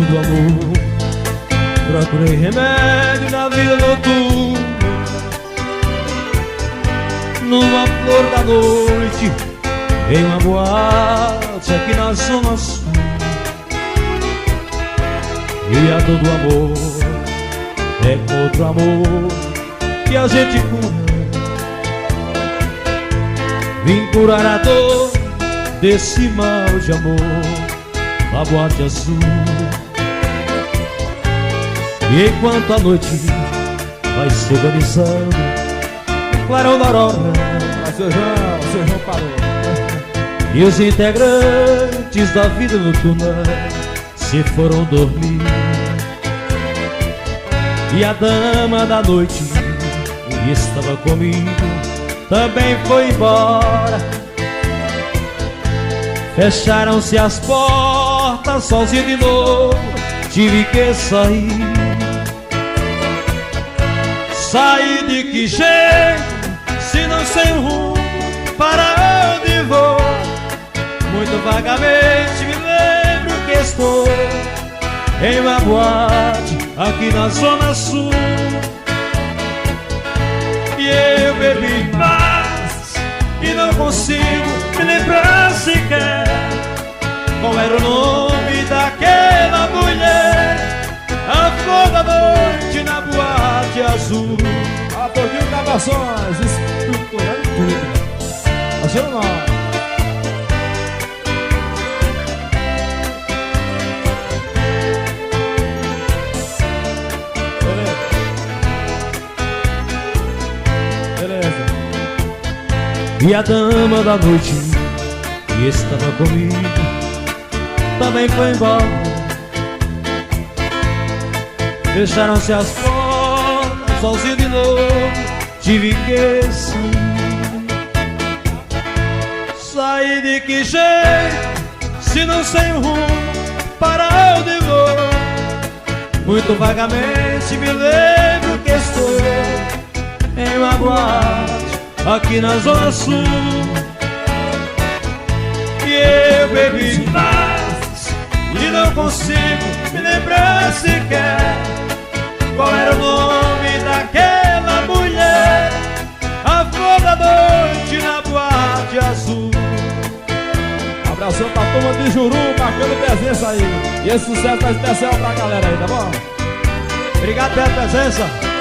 do amor. Procurei remédio na vida noturna, numa flor da noite, em uma boate aqui na Zona Sul. E a dor do amor é com outro amor que a gente cura. Vim curar a dor desse mal de amor na boate azul. E enquanto a noite vai se organizando, clarão da aurora, seu João parou. e os integrantes da vida noturna se foram dormir. E a dama da noite que estava comigo também foi embora. Fecharam-se as portas, sozinho de novo tive que sair. Saí de que jeito, se não sei o rumo, para onde vou? Muito vagamente me lembro que estou em uma boate aqui na Zona Sul. E eu bebi mais e não consigo me lembrar sequer qual era o nome daquela mulher, a flor da noite na boate azul. Atorquinho Gravações, estruturando tudo. Achou não? Beleza. E a dama da noite que estava comigo também foi embora. Fecharam-se as portas, sozinho de novo tive que sair. Saí de que jeito, se não sei o rumo, para onde vou? Muito vagamente me lembro que estou em uma boate aqui na Zona Sul. E eu bebi mais e não consigo me lembrar sequer qual era o nome daquela mulher, a flor da noite na boate azul. Abração pra turma de Juru, marcando presença aí. E esse sucesso tá especial pra galera aí, tá bom? Obrigado pela presença.